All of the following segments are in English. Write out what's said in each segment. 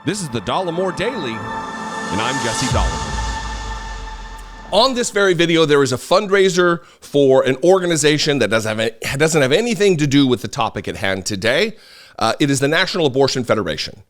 This is the Dollemore Daily, and I'm Jesse Dollemore. On this very video, there is a fundraiser for an organization that doesn't have anything to do with the topic at hand today. It is the National Abortion Federation.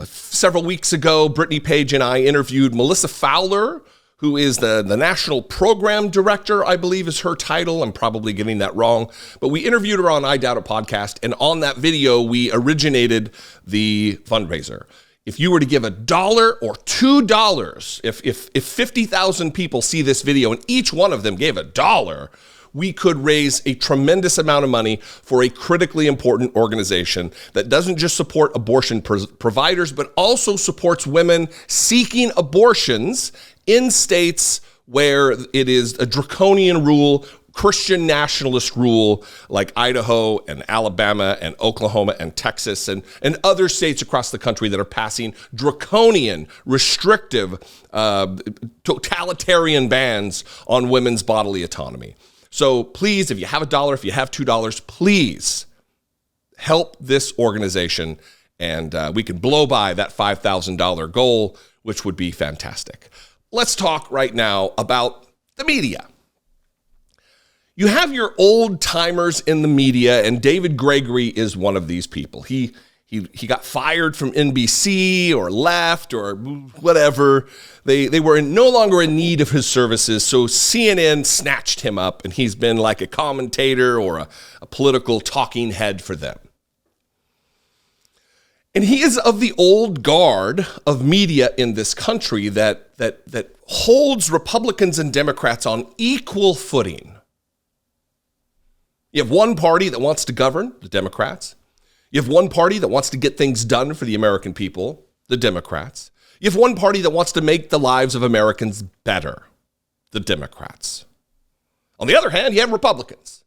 Several weeks ago, Brittany Page and I interviewed Melissa Fowler, who is the National Program Director, I believe is her title. I'm probably getting that wrong. But we interviewed her on I Doubt It podcast, and on that video, we originated the fundraiser. If you were to give $1 or $2, if 50,000 people see this video and each one of them gave $1, we could raise a tremendous amount of money for a critically important organization that doesn't just support abortion providers, but also supports women seeking abortions in states where it is a draconian rule, Christian nationalist rule, like Idaho and Alabama and Oklahoma and Texas and other states across the country that are passing draconian, restrictive, totalitarian bans on women's bodily autonomy. So please, if you have $1, if you have $2, please help this organization, and we can blow by that $5,000 goal, which would be fantastic. Let's talk right now about the media. You have your old timers in the media, and David Gregory is one of these people. He got fired from NBC or left or whatever. They were no longer in need of his services, so CNN snatched him up, and he's been like a commentator or a political talking head for them. And he is of the old guard of media in this country that holds Republicans and Democrats on equal footing. You have one party that wants to govern, the Democrats. You have one party that wants to get things done for the American people, the Democrats. You have one party that wants to make the lives of Americans better, the Democrats. On the other hand, you have Republicans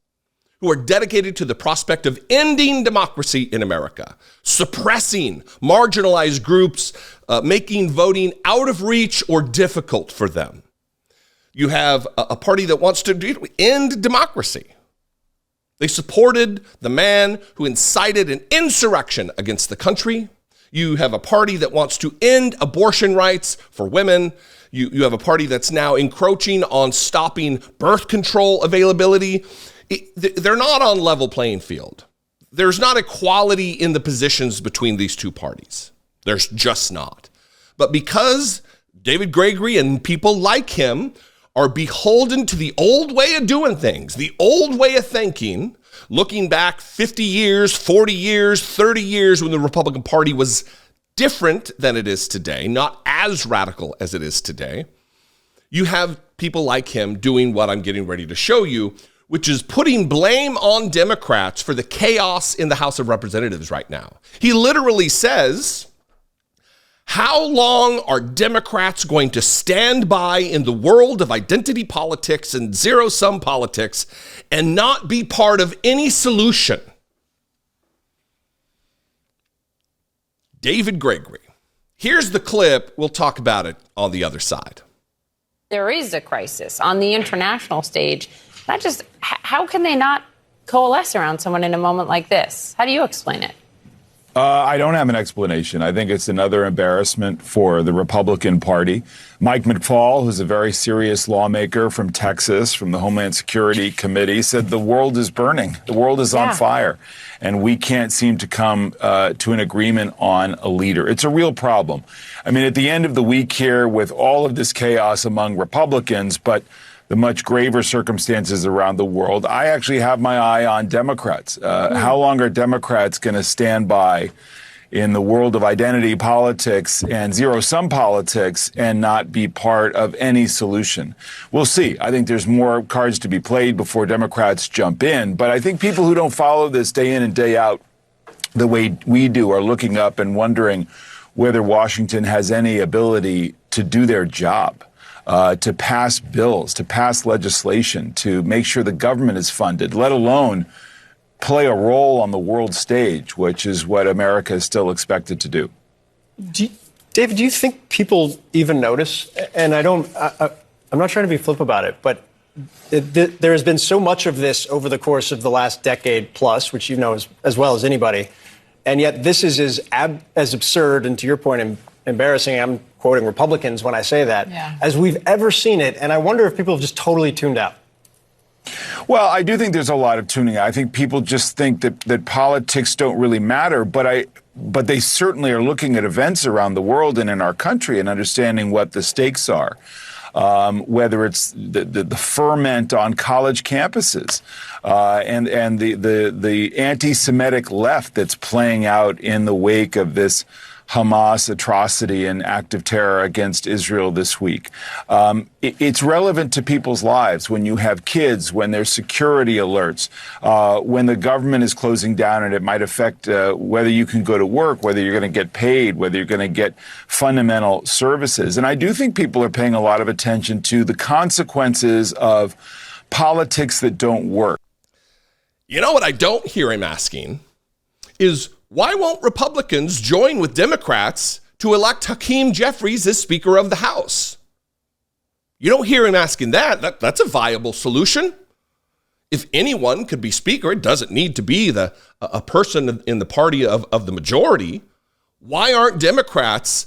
who are dedicated to the prospect of ending democracy in America, suppressing marginalized groups, making voting out of reach or difficult for them. You have a party that wants to end democracy. They supported the man who incited an insurrection against the country. You have a party that wants to end abortion rights for women. You have a party that's now encroaching on stopping birth control availability. They're not on level playing field. There's not equality in the positions between these two parties. There's just not. But because David Gregory and people like him are beholden to the old way of doing things, the old way of thinking, looking back 50 years, 40 years, 30 years when the Republican Party was different than it is today, not as radical as it is today, you have people like him doing what I'm getting ready to show you, which is putting blame on Democrats for the chaos in the House of Representatives right now. He literally says, how long are Democrats going to stand by in the world of identity politics and zero-sum politics and not be part of any solution? David Gregory. Here's the clip. We'll talk about it on the other side. There is a crisis on the international stage. How can they not coalesce around someone in a moment like this? How do you explain it? I don't have an explanation. I think it's another embarrassment for the Republican Party. Mike McFaul, who's a very serious lawmaker from Texas, from the Homeland Security Committee, said the world is burning. The world is on fire. And we can't seem to come to an agreement on a leader. It's a real problem. I mean, at the end of the week here, with all of this chaos among Republicans, but the much graver circumstances around the world, I actually have my eye on Democrats. How long are Democrats going to stand by in the world of identity politics and zero-sum politics and not be part of any solution? We'll see. I think there's more cards to be played before Democrats jump in. But I think people who don't follow this day in and day out the way we do are looking up and wondering whether Washington has any ability to do their job. To pass bills, to pass legislation, to make sure the government is funded, let alone play a role on the world stage, which is what America is still expected to do. David, do you think people even notice? And I'm not trying to be flip about it, but there has been so much of this over the course of the last decade plus, which you know as well as anybody. And yet this is as absurd and, to your point, embarrassing, I'm quoting Republicans when I say that, as we've ever seen it. And I wonder if people have just totally tuned out. Well, I do think there's a lot of tuning out. I think people just think that politics don't really matter, but they certainly are looking at events around the world and in our country and understanding what the stakes are. Whether it's the ferment on college campuses and the anti-Semitic left that's playing out in the wake of this Hamas atrocity and act of terror against Israel this week. It's relevant to people's lives when you have kids, when there's security alerts, when the government is closing down and it might affect whether you can go to work, whether you're going to get paid, whether you're going to get fundamental services. And I do think people are paying a lot of attention to the consequences of politics that don't work. You know what I don't hear him asking is, why won't Republicans join with Democrats to elect Hakeem Jeffries as Speaker of the House? You don't hear him asking that. That's a viable solution. If anyone could be Speaker, it doesn't need to be a person in the party of the majority. Why aren't Democrats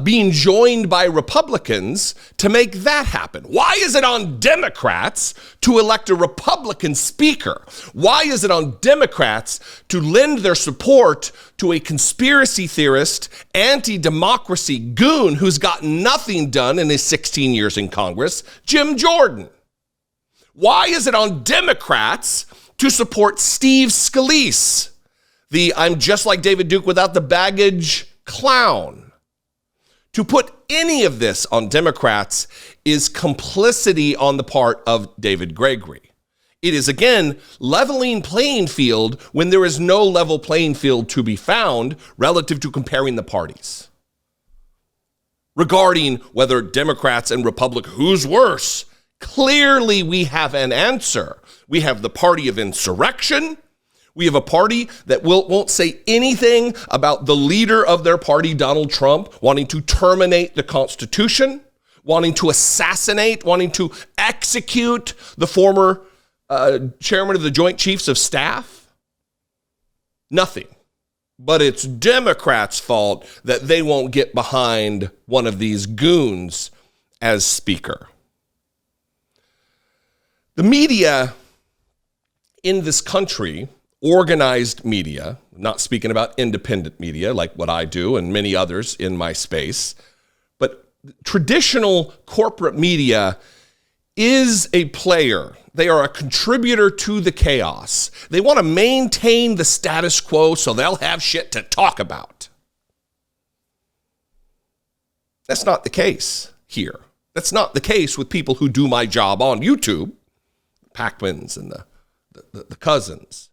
being joined by Republicans to make that happen? Why is it on Democrats to elect a Republican speaker? Why is it on Democrats to lend their support to a conspiracy theorist, anti-democracy goon who's gotten nothing done in his 16 years in Congress, Jim Jordan? Why is it on Democrats to support Steve Scalise, the I'm just like David Duke without the baggage clown? To put any of this on Democrats is complicity on the part of David Gregory. It is, again, leveling playing field when there is no level playing field to be found relative to comparing the parties. Regarding whether Democrats and Republicans, who's worse? Clearly, we have an answer. We have the party of insurrection. We have a party that won't say anything about the leader of their party, Donald Trump, wanting to terminate the Constitution, wanting to assassinate, wanting to execute the former chairman of the Joint Chiefs of Staff. Nothing. But it's Democrats' fault that they won't get behind one of these goons as Speaker. The media in this country, organized media, not speaking about independent media like what I do and many others in my space, but traditional corporate media is a player. They are a contributor to the chaos. They want to maintain the status quo so they'll have shit to talk about. That's not the case here. That's not the case with people who do my job on YouTube, Packmans and the cousins.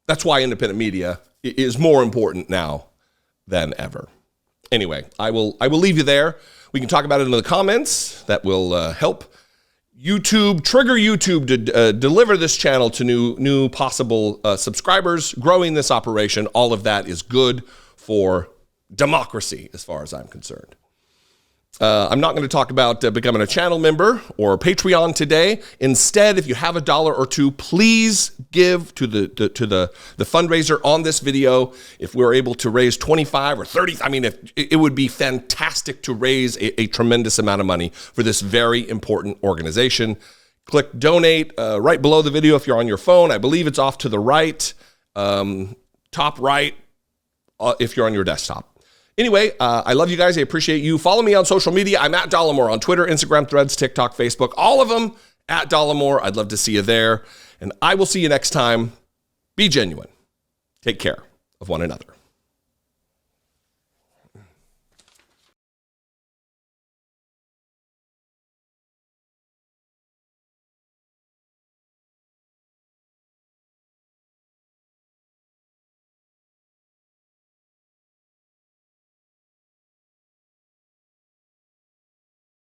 That's why independent media is more important now than ever. Anyway, I will leave you there. We can talk about it in the comments. That will help trigger YouTube to deliver this channel to new possible subscribers, growing this operation. All of that is good for democracy as far as I'm concerned. I'm not going to talk about becoming a channel member or Patreon today. Instead, if you have $1 or $2, please give to the fundraiser on this video. If we're able to raise 25 or 30, it would be fantastic to raise a tremendous amount of money for this very important organization. Click donate right below the video if you're on your phone. I believe it's off to the right, top right, if you're on your desktop. Anyway, I love you guys. I appreciate you. Follow me on social media. I'm at Dollemore on Twitter, Instagram, Threads, TikTok, Facebook, all of them at Dollemore. I'd love to see you there. And I will see you next time. Be genuine. Take care of one another.